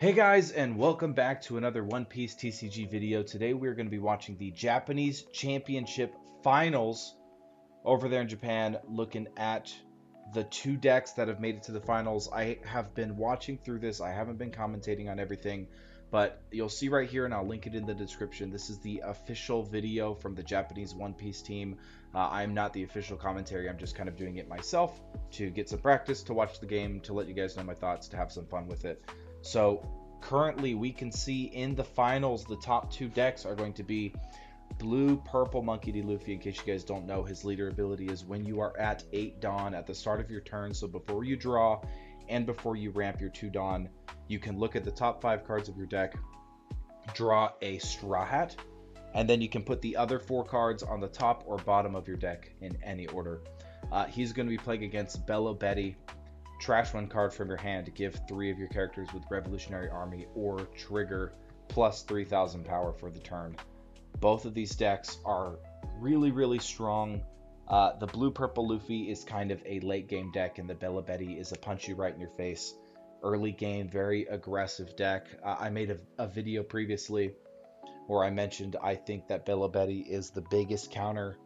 Hey guys, and welcome back to another One Piece TCG video. Today we're going to be watching the Japanese Championship Finals over there in Japan, looking at the two decks that have made it to the finals. I have been watching through this. I haven't been commentating on everything, but you'll see right here, and I'll link it in the description. This is the official video from the Japanese One Piece team. I'm not the official commentary. I'm just kind of doing it myself to get some practice, to watch the game, to let you guys know my thoughts, to have some fun with it. So currently we can see in the finals, the top two decks are going to be Blue Purple Monkey D. Luffy. In case you guys don't know, his leader ability is when you are at 8 Dawn at the start of your turn. So before you draw and before you ramp your 2 Dawn, you can look at the top 5 cards of your deck, draw a Straw Hat, and then you can put the other 4 cards on the top or bottom of your deck in any order. He's going to be playing against Belo Betty. Trash 1 card from your hand to give 3 of your characters with Revolutionary Army or trigger plus 3,000 power for the turn. Both of these decks are really strong. The Blue Purple Luffy is kind of a late game deck, and the Belo Betty is a punch you right in your face early game, very aggressive deck. I made a video previously where I mentioned I think that Belo Betty is the biggest counter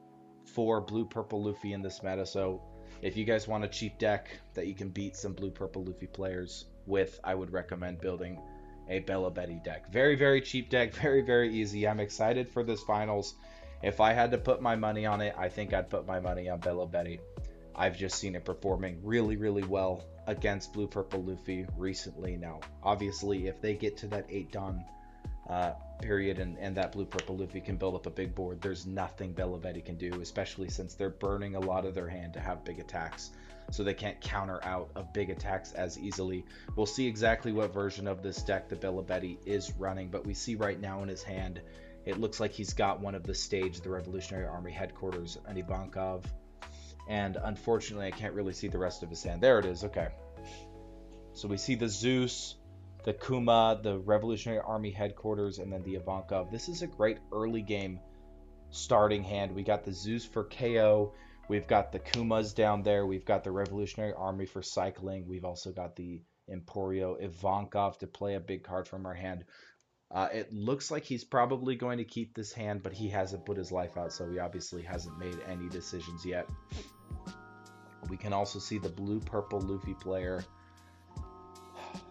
for Blue Purple Luffy in this meta. So if you guys want a cheap deck that you can beat some Blue Purple Luffy players with, I would recommend building a Belo Betty deck. Very cheap deck, very easy. I'm excited for this finals. If I had to put my money on it, I think I'd put my money on Belo Betty. I've just seen it performing really well against Blue Purple Luffy recently. Now, obviously, if they get to that 8 Dawn period and that Blue Purple Luffy can build up a big board, there's nothing Belo Betty can do, especially since they're burning a lot of their hand to have big attacks, so they can't counter out of big attacks as easily. We'll see exactly what version of this deck the Belo Betty is running, but we see right now in his hand it looks like he's got one of the stage, the Revolutionary Army headquarters, an Ivankov, and unfortunately I can't really see the rest of his hand. There it is. Okay, so we see the Zeus, the Kuma, the Revolutionary Army headquarters, and then the Ivankov. This is a great early game starting hand. We got the Zeus for KO. We've got the Kumas down there. We've got the Revolutionary Army for cycling. We've also got the Emporio Ivankov to play a big card from our hand. It looks like he's probably going to keep this hand, but he hasn't put his life out, so he obviously hasn't made any decisions yet. We can also see the Blue Purple Luffy player.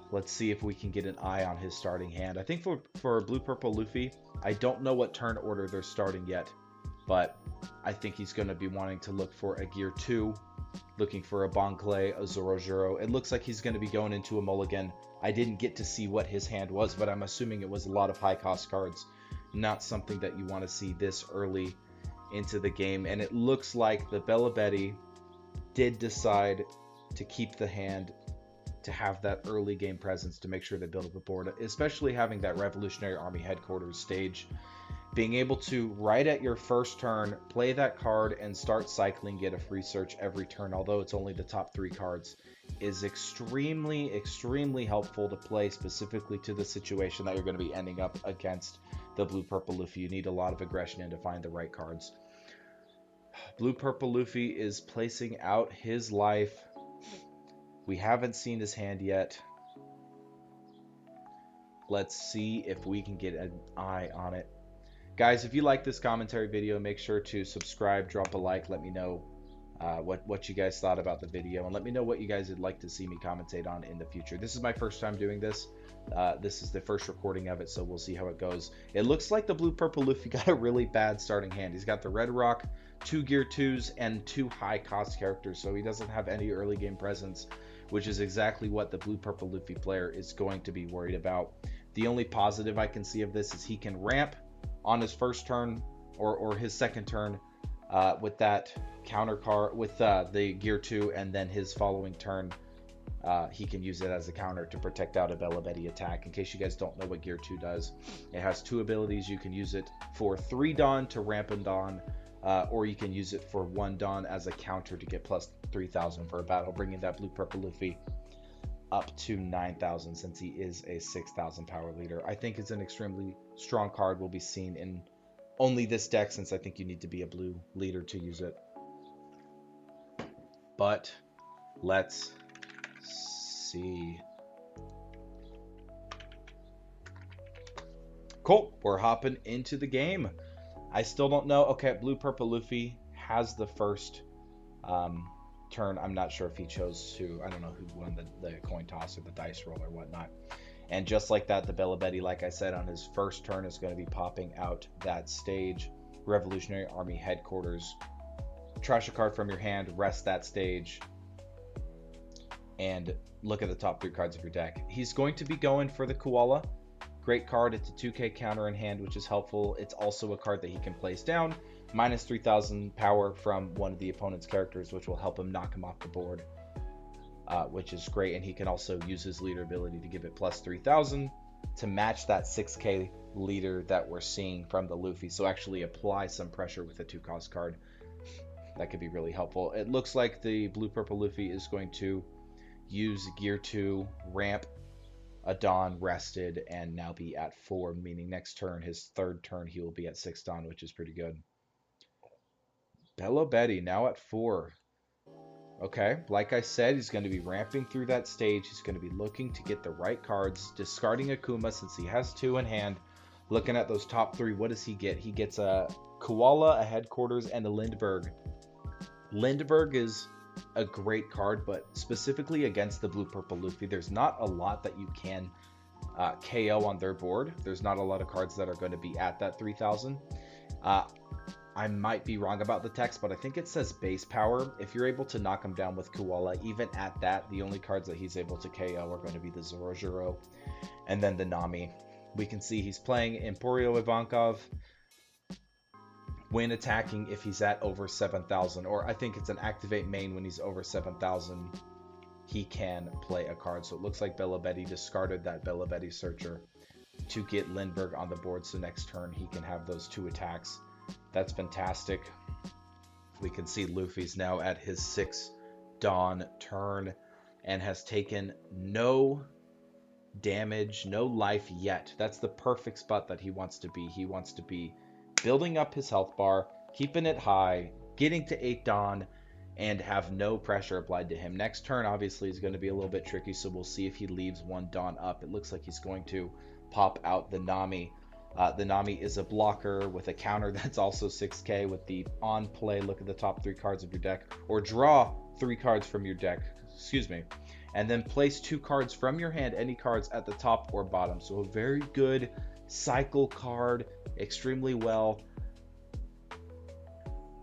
Let's see if we can get an eye on his starting hand. I think for Blue Purple Luffy, I don't know what turn order they're starting yet, but I think he's going to be wanting to look for a Gear 2, looking for a Bon Clay, a Zorojuro. It looks like he's going to be going into a mulligan. I didn't get to see what his hand was, but I'm assuming it was a lot of high cost cards, not something that you want to see this early into the game. And it looks like the Belo Betty did decide to keep the hand, to have that early game presence, to make sure they build up a board, especially having that Revolutionary Army headquarters stage. Being able to, right at your first turn, play that card and start cycling, get a free search every turn, although it's only the top 3 cards, is extremely helpful to play specifically to the situation that you're going to be ending up against the Blue Purple Luffy. You need a lot of aggression in to find the right cards. Blue Purple Luffy is placing out his life. We haven't seen his hand yet. Let's see if we can get an eye on it. Guys, if you like this commentary video, make sure to subscribe, drop a like, let me know what you guys thought about the video, and let me know what you guys would like to see me commentate on in the future. This is my first time doing this. This is the first recording of it, so we'll see how it goes. It looks like the Blue Purple Luffy got a really bad starting hand. He's got the Red Rock, 2 Gear 2s, and 2 high cost characters, so he doesn't have any early game presence, which is exactly what the Blue Purple Luffy player is going to be worried about. The only positive I can see of this is he can ramp on his first turn or his second turn with that counter card, with the Gear 2, and then his following turn he can use it as a counter to protect out a Belo Betty attack. In case you guys don't know what Gear 2 does, it has 2 abilities. You can use it for 3 Dawn to ramp and Dawn, or you can use it for 1 Dawn as a counter to get plus 3,000 for a battle, bringing that Blue Purple Luffy up to 9,000 since he is a 6,000 power leader. I think it's an extremely strong card. Will be seen in only this deck, since I think you need to be a blue leader to use it. But let's see. Cool. We're hopping into the game. I still don't know. Okay, Blue Purple Luffy has the first turn. I'm not sure if he chose to. I don't know who won the coin toss or the dice roll or whatnot. And just like that, the Belo Betty, like I said, on his first turn is going to be popping out that stage. Revolutionary Army Headquarters. Trash a card from your hand, rest that stage, and look at the top 3 cards of your deck. He's going to be going for the Koala. Great card. It's a 2k counter in hand, which is helpful. It's also a card that he can place down. Minus 3,000 power from one of the opponent's characters, which will help him knock him off the board, which is great. And he can also use his leader ability to give it plus 3,000 to match that 6k leader that we're seeing from the Luffy. So actually apply some pressure with a 2-cost card. That could be really helpful. It looks like the Blue Purple Luffy is going to use Gear 2, ramp a Dawn rested, and now be at 4, meaning next turn, his third turn, he will be at 6 Dawn, which is pretty good. Belo Betty now at 4. Okay, like I said, he's going to be ramping through that stage. He's going to be looking to get the right cards, discarding Akuma since he has 2 in hand. Looking at those top 3, what does he get? He gets a Koala, a Headquarters, and a Lindbergh. Lindbergh is a great card, but specifically against the Blue Purple Luffy, there's not a lot that you can KO on their board. There's not a lot of cards that are going to be at that 3,000. I might be wrong about the text, but I think it says base power. If you're able to knock him down with Koala, even at that, the only cards that he's able to KO are going to be the Zorojuro and then the Nami. We can see he's playing Emporio Ivankov. When attacking, if he's at over 7,000, or I think it's an activate main when he's over 7,000, he can play a card. So it looks like Belo Betty discarded that Belo Betty Searcher to get Lindbergh on the board, so next turn he can have those 2 attacks. That's fantastic. We can see Luffy's now at his 6 Dawn turn and has taken no damage, no life yet. That's the perfect spot that he wants to be. He wants to be building up his health bar, keeping it high, getting to 8 Dawn, and have no pressure applied to him. Next turn, obviously, is going to be a little bit tricky, so we'll see if he leaves 1 Dawn up. It looks like he's going to pop out the Nami. The Nami is a blocker with a counter that's also 6k with the on play. Look at the top 3 cards of your deck, or draw 3 cards from your deck, and then place 2 cards from your hand, any cards at the top or bottom. So a very good cycle card, extremely well.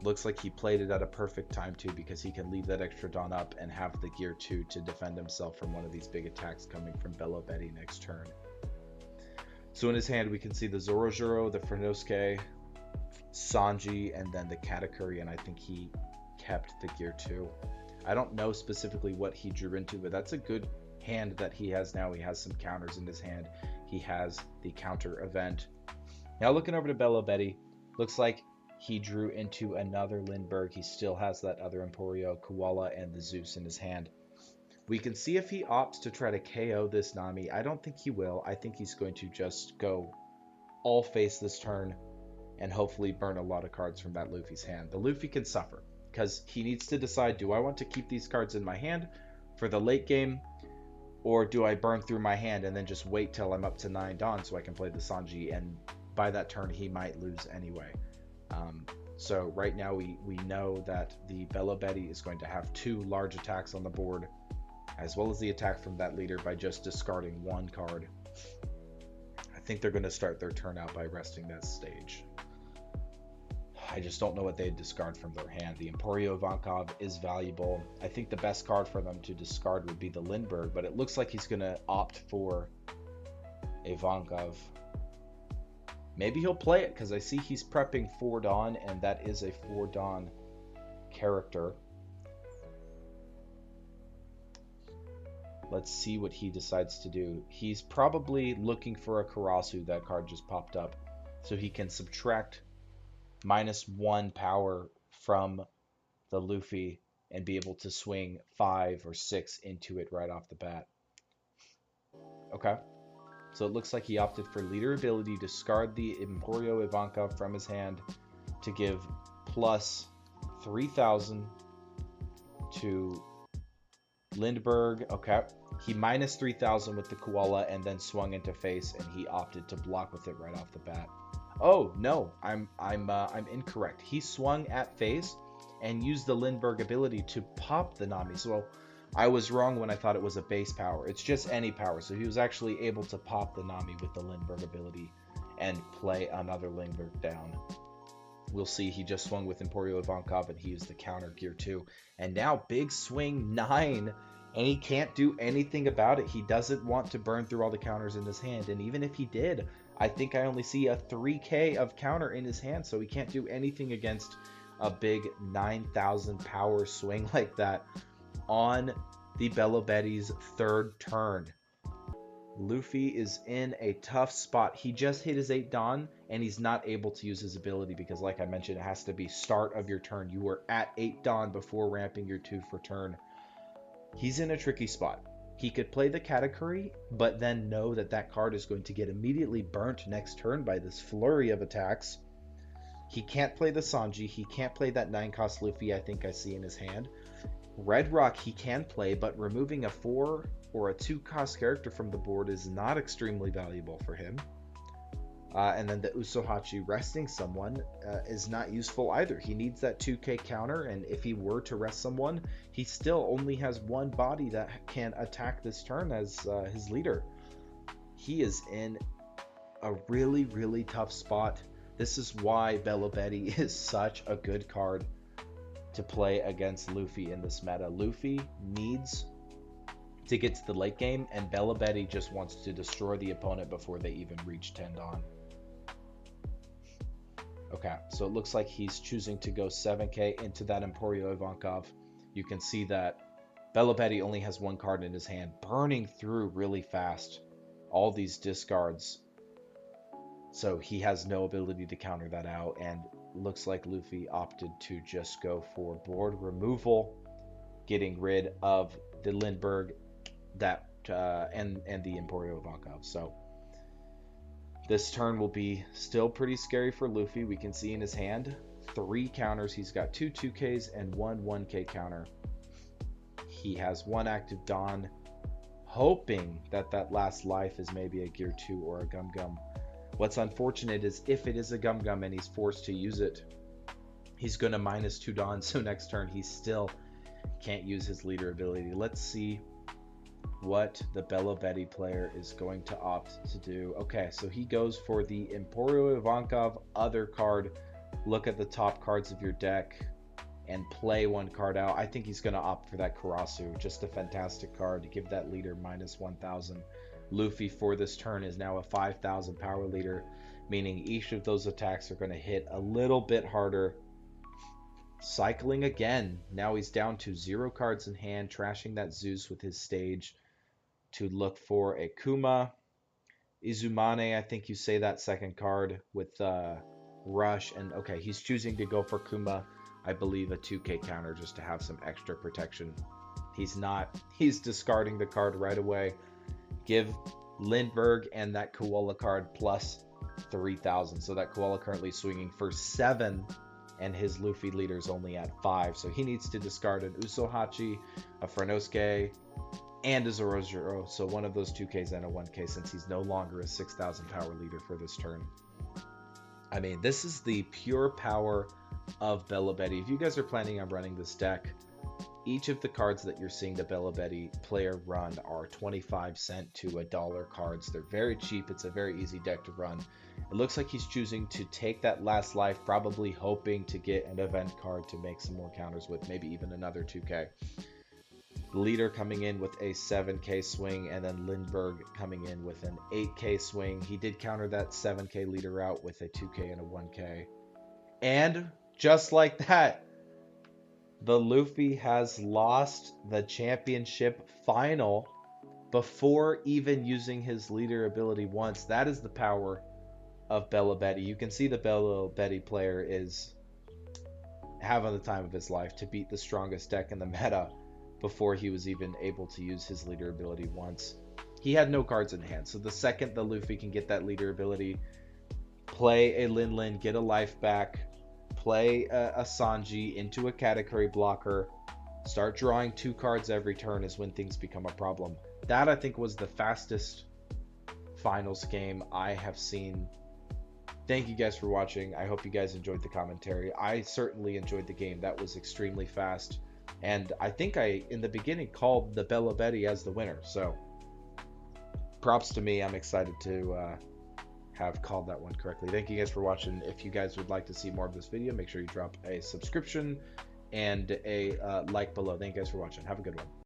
Looks like he played it at a perfect time too, because he can leave that extra Dawn up and have the Gear 2 to defend himself from one of these big attacks coming from Belo Betty next turn. So in his hand we can see the Zorojuro, the Frenosuke, Sanji, and then the Katakuri, and I think he kept the Gear 2. I don't know specifically what he drew into, but that's a good hand that he has now. He has some counters in his hand. He has the counter event. Now looking over to Belo Betty, looks like he drew into another Lindbergh. He still has that other Emporio, Koala, and the Zeus in his hand. We can see if he opts to try to KO this Nami. I don't think he will. I think he's going to just go all face this turn and hopefully burn a lot of cards from that Luffy's hand. The Luffy can suffer because he needs to decide, do I want to keep these cards in my hand for the late game, or do I burn through my hand and then just wait till I'm up to 9 Dawn so I can play the Sanji, and by that turn he might lose anyway. So right now we know that the Belo Betty is going to have 2 large attacks on the board, as well as the attack from that leader by just discarding 1 card. I think they're going to start their turn out by resting that stage. I just don't know what they'd discard from their hand. The Emporio Ivankov is valuable. I think the best card for them to discard would be the Lindbergh, but it looks like he's going to opt for Ivankov. Maybe he'll play it, because I see he's prepping 4 Dawn, and that is a 4 Dawn character. Let's see what he decides to do. He's probably looking for a Karasu. That card just popped up, so he can subtract -1 power from the Luffy and be able to swing 5 or 6 into it right off the bat. Okay, so it looks like he opted for leader ability, discard the Emporio Ivankov from his hand to give plus 3,000 to Lindbergh, okay. He minus 3,000 with the koala and then swung into face, and he opted to block with it right off the bat. Oh no, I'm incorrect. He swung at face and used the Lindbergh ability to pop the Nami. So I was wrong when I thought it was a base power. It's just any power. So he was actually able to pop the Nami with the Lindbergh ability and play another Lindbergh down. We'll see. He just swung with Emporio Ivankov and he used the counter gear 2. And now big swing 9, and he can't do anything about it. He doesn't want to burn through all the counters in his hand. And even if he did, I think I only see a 3k of counter in his hand, so he can't do anything against a big 9,000 power swing like that on the Belo Betty's third turn. Luffy is in a tough spot. He just hit his 8 Dawn, and he's not able to use his ability because, like I mentioned, it has to be start of your turn. You were at 8 Dawn before ramping your 2 for turn. He's in a tricky spot. He could play the Katakuri, but then know that that card is going to get immediately burnt next turn by this flurry of attacks. He can't play the Sanji. He can't play that 9-cost Luffy I think I see in his hand. Red Rock he can play, but removing a 4 or a 2-cost character from the board is not extremely valuable for him. And then the Usohachi resting someone is not useful either. He needs that 2k counter, and if he were to rest someone, he still only has one body that can attack this turn as his leader. He is in a really, really tough spot. This is why Belo Betty is such a good card to play against Luffy in this meta. Luffy needs to get to the late game, and Belo Betty just wants to destroy the opponent before they even reach 10 Dawn. Okay, so it looks like he's choosing to go 7k into that Emporio Ivankov. You can see that Belo Betty only has one card in his hand, burning through really fast all these discards. So he has no ability to counter that out, and looks like Luffy opted to just go for board removal, getting rid of the Lindbergh that and the Emporio Ivankov. So this turn will be still pretty scary for Luffy. We can see in his hand 3 counters. He's got 2 2Ks and 1 1K counter. He has 1 active Dawn, hoping that that last life is maybe a Gear 2 or a Gum Gum. What's unfortunate is if it is a Gum Gum and he's forced to use it, he's going to minus 2 Dawn. So next turn he still can't use his leader ability. Let's see what the Belo Betty player is going to opt to do. Okay, so he goes for the Emporio Ivankov other card. Look at the top cards of your deck and play 1 card out. I think he's going to opt for that Karasu. Just a fantastic card to give that leader minus 1,000. Luffy for this turn is now a 5,000 power leader, meaning each of those attacks are going to hit a little bit harder. Cycling again. Now he's down to 0 cards in hand, trashing that Zeus with his stage to look for a Kuma. Izumane, I think you say that second card with Rush. And okay, he's choosing to go for Kuma. I believe a 2k counter just to have some extra protection. He's not. He's discarding the card right away. Give Lindbergh and that Koala card plus 3,000. So that Koala currently swinging for 7, and his Luffy leader's only at 5. So he needs to discard an Usohachi, a Frenosuke, and a Zorozero. So one of those 2Ks and a 1K, since he's no longer a 6,000 power leader for this turn. I mean, this is the pure power of Belo Betty. If you guys are planning on running this deck, each of the cards that you're seeing the Belo Betty player run are 25¢ to $1 cards. They're very cheap. It's a very easy deck to run. It looks like he's choosing to take that last life, probably hoping to get an event card to make some more counters with, maybe even another 2K. The leader coming in with a 7k swing, and then Lindbergh coming in with an 8k swing. He did counter that 7k leader out with a 2k and a 1k. And just like that, the Luffy has lost the championship final before even using his leader ability once. That is the power of Belo Betty. You can see the Belo Betty player is having the time of his life to beat the strongest deck in the meta before he was even able to use his leader ability once. He had no cards in hand, so the second the Luffy can get that leader ability, play a Lin Lin, get a life back, play a Sanji into a Katakuri blocker, Start drawing 2 cards every turn is when things become a problem. That, I think, was the fastest finals game I have seen. Thank you guys for watching. I hope you guys enjoyed the commentary. I certainly enjoyed the game. That was extremely fast. And I think I, in the beginning, called the Belo Betty as the winner. So props to me. I'm excited to have called that one correctly. Thank you guys for watching. If you guys would like to see more of this video, make sure you drop a subscription and a like below. Thank you guys for watching. Have a good one.